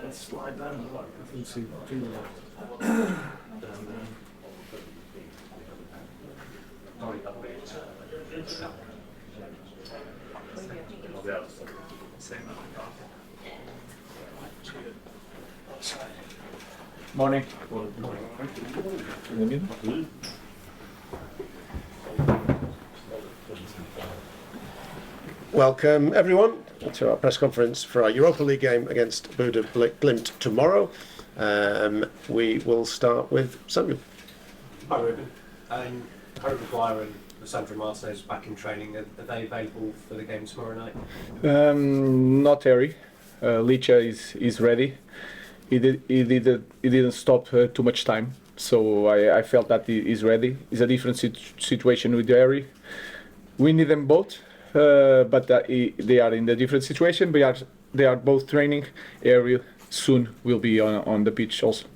Let's slide down the right. I can see to the left. Down there. Morning. Welcome everyone to our press conference for our Europa League game against Bodø Glimt tomorrow. We will start with Samuel. Hi Ruben. Harry Maguire and Sandro Martinez back in training. Are they available for the game tomorrow night? Not Harry. Licha is ready. He didn't stop too much time, so I felt that he is ready. It's a different situation with Harry. We need them both, but they are in a different situation. They are both training. Harry soon will be on the pitch also.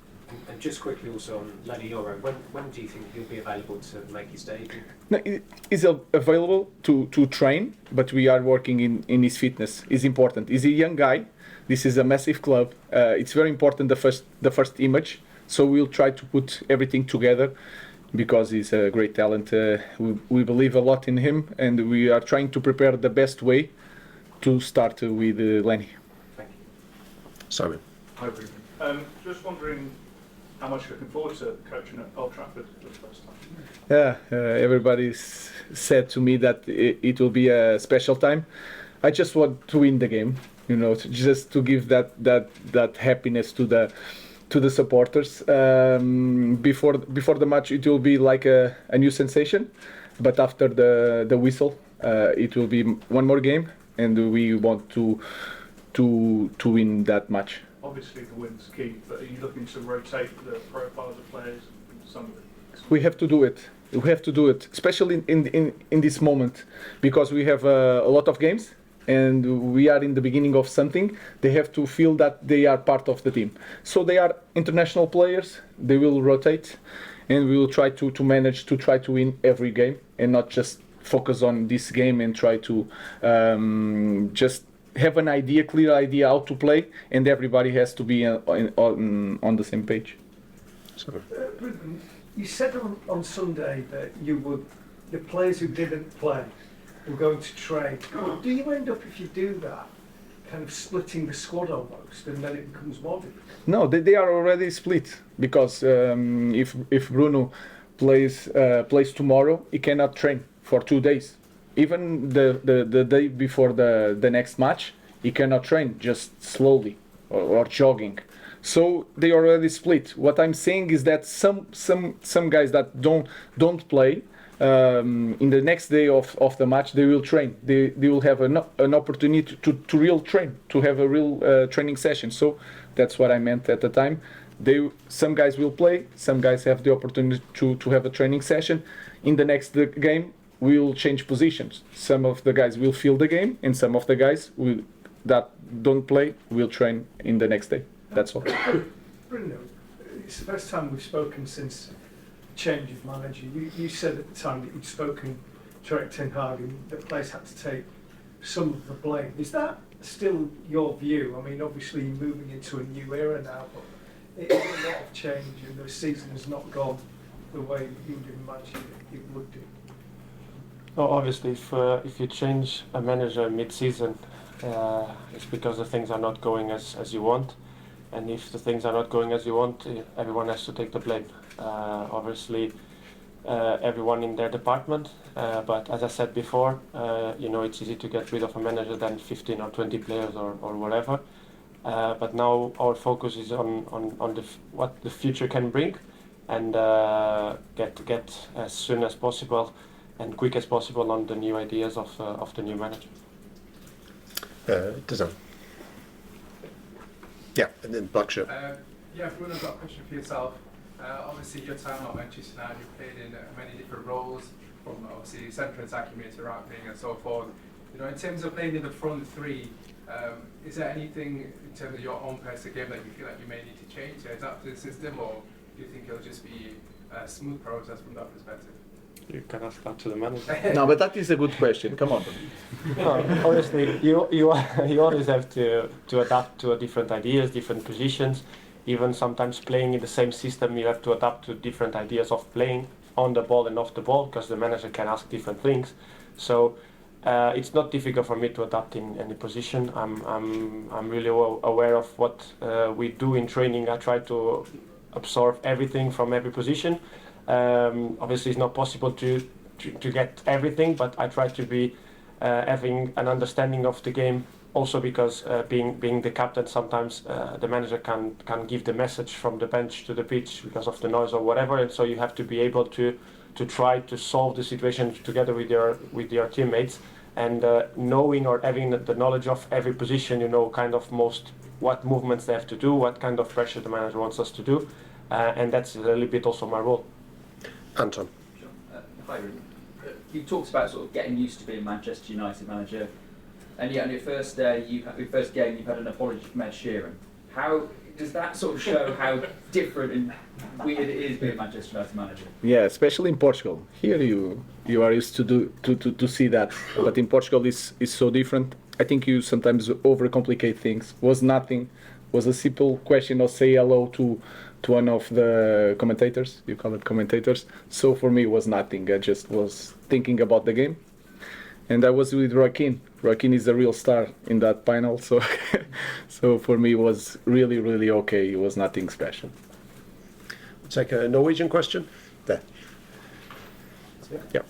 And just quickly also on Lenny Yoro, when do you think he'll be available to make his debut? No, he's available to train, but we are working in his fitness. It's important. He's a young guy. This is a massive club. It's very important, the first image. So we'll try to put everything together because he's a great talent. We believe a lot in him, and we are trying to prepare the best way to start with Lenny. Thank you. Simon. Hi Ruben. Just wondering how much you're looking forward to coaching at Old Trafford for the first time. Yeah, everybody said to me that it will be a special time. I just want to win the game, just to give that happiness to the supporters. Before the match, it will be like a new sensation, but after the whistle, it will be one more game, and we want to win that match. Obviously the win's key, but are you looking to rotate the profiles of players? Some of it. We have to do it. We have to do it, especially in this moment, because we have a lot of games. And we are in the beginning of something. They have to feel that they are part of the team. So they are international players. They will rotate, and we will try to manage to try to win every game, and not just focus on this game and try to just have an idea, clear idea how to play, and everybody has to be on the same page. Ruben, you said on Sunday that the players who didn't play were going to train. Do you end up, if you do that, kind of splitting the squad almost, and then it becomes more difficult? No, they are already split, because if Bruno plays tomorrow, he cannot train for 2 days. Even the day before the next match, he cannot train, just slowly or jogging. So they already split. What I'm saying is that some guys that don't play, in the next day of the match, they will train. They will have an opportunity to real train, to have a real training session. So that's what I meant at the time. Some guys will play, some guys have the opportunity to have a training session. In the next game, we will change positions. Some of the guys will fill the game, and some of the guys that don't play will train in the next day. That's all. Bruno, it's the first time we've spoken since change of manager. You said at the time that you'd spoken to Erik ten Hag and the players had to take some of the blame. Is that still your view? I mean, obviously you're moving into a new era now, but it is a lot of change, and the season has not gone the way you would imagine it would do. Well, obviously, if you change a manager mid-season, it's because the things are not going as you want. And if the things are not going as you want, everyone has to take the blame. Obviously, everyone in their department. But as I said before, it's easy to get rid of a manager than 15 or 20 players or whatever. But now our focus is on what the future can bring, and get as soon as possible and quick as possible on the new ideas of the new manager. Design. Yeah, and then black shirt. Yeah, Bruno, I've got a question for yourself. Obviously, your time at Manchester United, you've played in many different roles, from obviously central attacking mid to right wing and so forth. You know, in terms of playing in the front three, is there anything in terms of your own personal game that you feel like you may need to change to adapt to the system, or do you think it'll just be a smooth process from that perspective? You can ask that to the manager. No, but that is a good question. Come on. Honestly, you always have to adapt to different ideas, different positions. Even sometimes playing in the same system, you have to adapt to different ideas of playing on the ball and off the ball, because the manager can ask different things. So it's not difficult for me to adapt in any position. I'm really aware of what we do in training. I try to absorb everything from every position. Obviously, it's not possible to get everything, but I try to be having an understanding of the game. Also, because being the captain, sometimes the manager can give the message from the bench to the pitch because of the noise or whatever, and so you have to be able to try to solve the situation together with your teammates, and knowing or having the knowledge of every position, you know, kind of most what movements they have to do, what kind of pressure the manager wants us to do, and that's a little bit also my role. Anton. Sure. Hi, Ruben. You talked about sort of getting used to being Manchester United manager, and yet on your first day, your first game, you've had an apology from Ed Sheeran. How does that sort of show how different and weird it is being Manchester United manager? Yeah, especially in Portugal. Here you are used to see that, but in Portugal is so different. I think you sometimes overcomplicate things. Was nothing. Was a simple question of say hello to one of the commentators. You call it commentators. So for me, it was nothing. I just was thinking about the game, and I was with Joaquin. Joaquin is a real star in that panel. So so for me, it was really okay. It was nothing special. Take a Norwegian question. There. Yeah.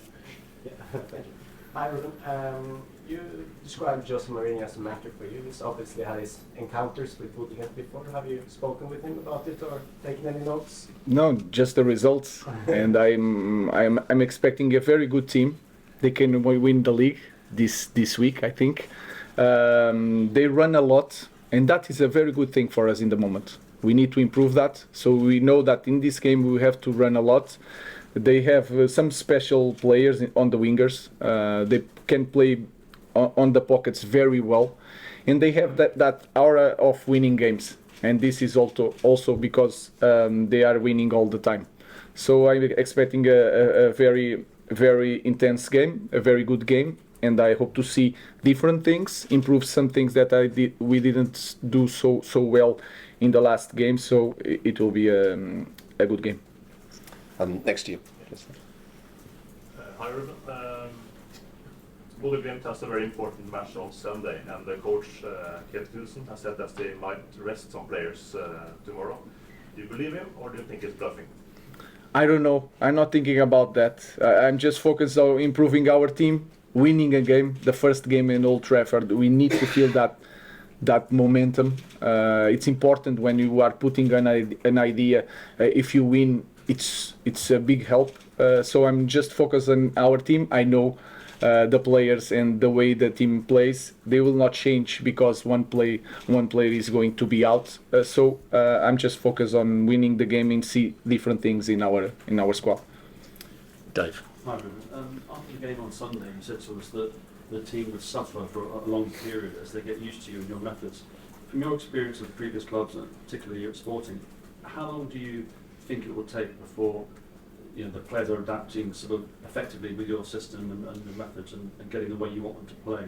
Thank you. Hi, Ruben. You described Jose Mourinho as a mentor for you. He's obviously had his encounters with Bodø before. Have you spoken with him about it or taken any notes? No, just the results, and I'm expecting a very good team. They can win the league this week, I think. They run a lot, and that is a very good thing for us in the moment. We need to improve that. So we know that in this game we have to run a lot. They have some special players on the wingers. They can play on the pockets very well, and they have that aura of winning games. And this is also because they are winning all the time. So I'm expecting a very intense game, a very good game, and I hope to see different things, improve some things that we didn't do so well in the last game. So it will be a good game. Next to you. Hi, Ruben. Glimt has a very important match on Sunday, and the coach Kent Knudsen has said that they might rest some players tomorrow. Do you believe him, or do you think he's bluffing? I don't know. I'm not thinking about that. I'm just focused on improving our team, winning a game, the first game in Old Trafford. We need to feel that momentum. It's important when you are putting an idea. If you win, it's a big help. So I'm just focused on our team. I know the players and the way the team plays. They will not change because one player is going to be out. So I'm just focused on winning the game and see different things in our squad. Dave. Hi, Ruben. After the game on Sunday, you said to us that the team would suffer for a long period as they get used to you and your methods. From your experience of the previous clubs, and particularly at Sporting, how long do you think it will take before the players are adapting sort of effectively with your system and the methods and getting the way you want them to play?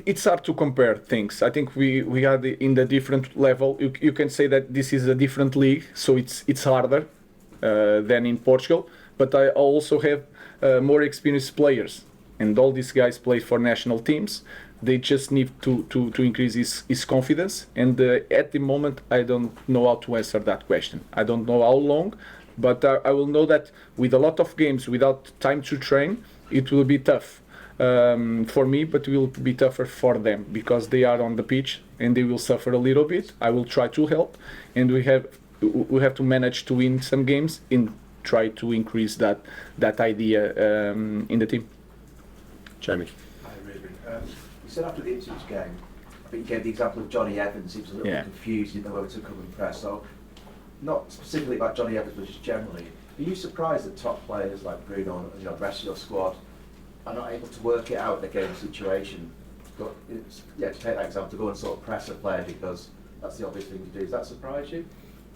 It's hard to compare things. I think we are in the different level. You can say that this is a different league, so it's harder than in Portugal. But I also have more experienced players, and all these guys play for national teams. They just need to increase his confidence. And at the moment, I don't know how to answer that question. I don't know how long, but I will know that with a lot of games without time to train, it will be tough for me, but it will be tougher for them because they are on the pitch and they will suffer a little bit. I will try to help, and we have to manage to win some games and try to increase that idea in the team. Jamie. Hi, Ruben. You said after the Ipswich game, I think you gave the example of Johnny Evans. He was a little bit confused, he didn't know whether to come and press. So, not specifically about Johnny Evans, but just generally. Are you surprised that top players like Bruno and the rest of your squad are not able to work it out in a game situation? To take that example, to go and sort of press a player because that's the obvious thing to do. Does that surprise you?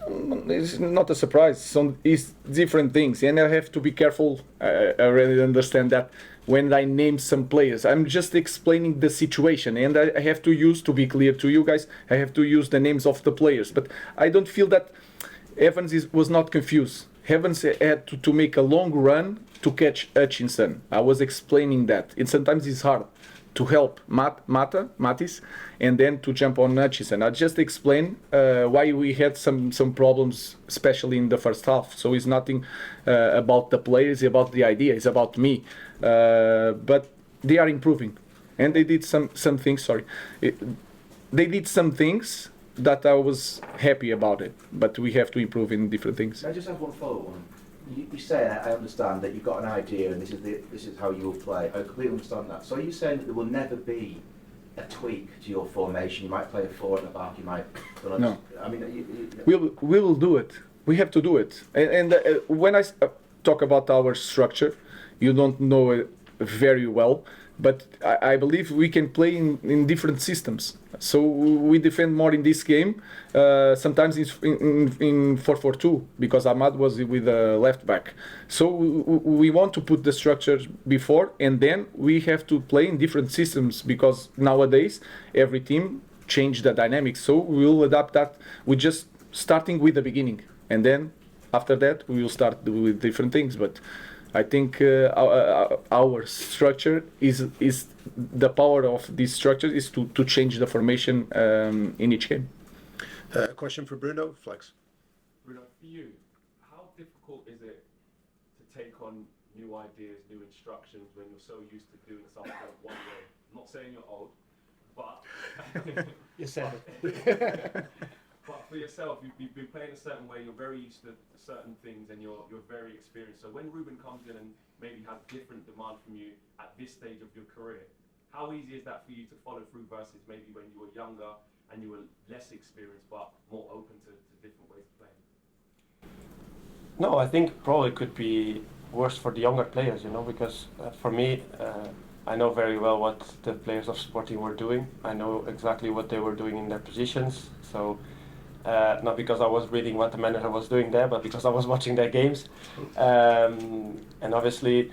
It's not a surprise. It's different things, and I have to be careful. I really understand that when I name some players, I'm just explaining the situation, and I have to use, to be clear to you guys, I have to use the names of the players. But I don't feel that Evans was not confused. Evans had to make a long run to catch Hutchinson. I was explaining that. And sometimes it's hard to help Matis and then to jump on Hutchinson. I just explain why we had some problems, especially in the first half. So it's nothing about the players, it's about the idea, it's about me. But they are improving, and they did some things. They did some things that I was happy about it. But we have to improve in different things. I just have one follow-up one. You say, I understand that you've got an idea and this is how you will play. I completely understand that. So are you saying that there will never be a tweak to your formation? You might play a 4 at the back, you might... No. I mean... We will do it. We have to do it. And when I talk about our structure, you don't know it very well, but I believe we can play in different systems. So we defend more in this game, sometimes in 4-4-2, because Ahmad was with a left back. So we want to put the structure before, and then we have to play in different systems, because nowadays every team changed the dynamics. So we will adapt that. We're just starting with the beginning, and then after that we will start with different things. But I think our structure is the power of this structure is to change the formation in each game. Question for Bruno, Flex. Bruno, for you, how difficult is it to take on new ideas, new instructions when you're so used to doing something one way? I'm not saying you're old, but You said it. But for yourself, you've been playing a certain way, you're very used to certain things, and you're very experienced. So when Ruben comes in and maybe has different demand from you at this stage of your career, how easy is that for you to follow through versus maybe when you were younger and you were less experienced but more open to different ways of playing? No, I think probably could be worse for the younger players, because for me, I know very well what the players of Sporting were doing. I know exactly what they were doing in their positions. So not because I was reading what the manager was doing there, but because I was watching their games. And obviously,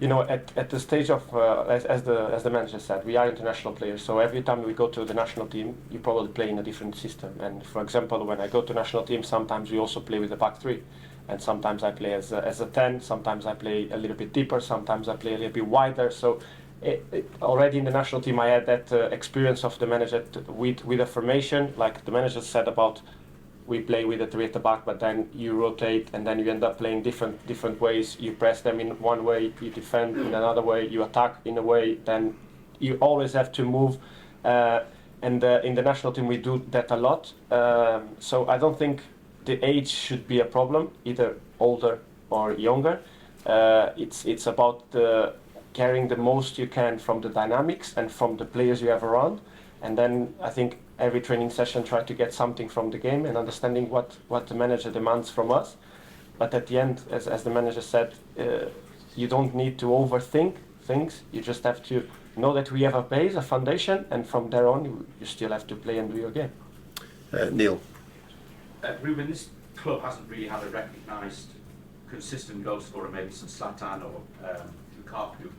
at the stage of, as the manager said, we are international players. So every time we go to the national team, you probably play in a different system. And for example, when I go to national team, sometimes we also play with the back 3. And sometimes I play as a 10, sometimes I play a little bit deeper, sometimes I play a little bit wider. So already in the national team, I had that experience of the manager with a formation, like the manager said about we play with a 3 at the back, but then you rotate and then you end up playing different ways. You press them in one way, you defend in another way, you attack in a way. Then you always have to move. And in the national team, we do that a lot. So I don't think the age should be a problem, either older or younger. It's about carrying the most you can from the dynamics and from the players you have around. And then I think every training session try to get something from the game and understanding what the manager demands from us. But at the end, as the manager said, you don't need to overthink things. You just have to know that we have a base, a foundation, and from there on, you still have to play and do your game. Neil. Ruben, this club hasn't really had a recognised consistent goal scorer, maybe since Zlatan or Lukaku.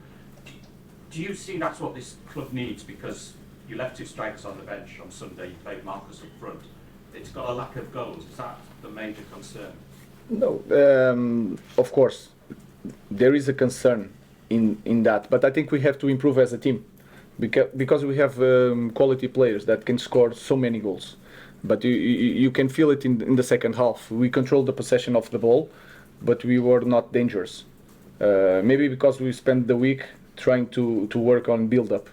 Do you see that's what this club needs? Because you left 2 strikers on the bench on Sunday, you played Marcus up front. It's got a lack of goals. Is that the major concern? No, of course, there is a concern in that, but I think we have to improve as a team because we have quality players that can score so many goals. But you can feel it in the second half. We controlled the possession of the ball, but we were not dangerous. Maybe because we spent the week trying to work on build-up,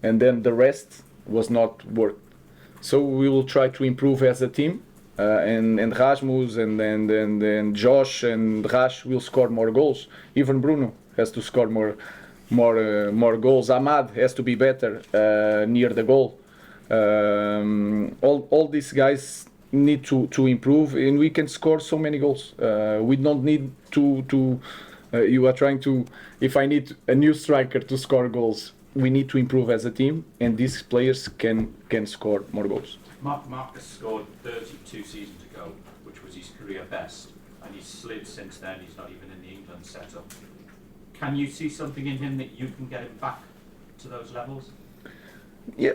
and then the rest was not work. So we will try to improve as a team, and Rasmus and Josh and Rash will score more goals. Even Bruno has to score more goals. Ahmad has to be better near the goal. All these guys need to improve, and we can score so many goals. We don't need to you are trying to, if I need a new striker to score goals, we need to improve as a team, and these players can score more goals. Marcus scored 32 seasons ago, which was his career best, and he's slid since then. He's not even in the England setup. Can you see something in him that you can get him back to those levels? Yeah,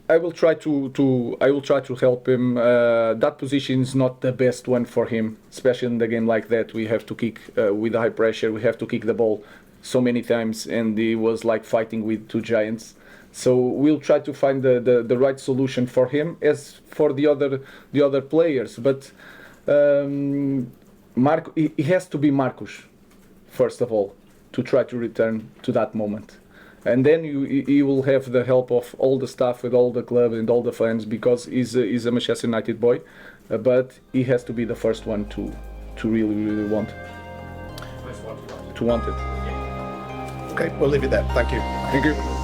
I will try to help him. That position is not the best one for him, especially in the game like that. We have to kick with high pressure. We have to kick the ball so many times, and he was like fighting with two giants. So we'll try to find the right solution for him, as for the other players. But he has to be Marcus, first of all, to try to return to that moment. And then you will have the help of all the staff with all the club and all the fans, because he's a Manchester United boy, but he has to be the first one to really want it. Okay, we'll leave it there. Thank you. Thank you.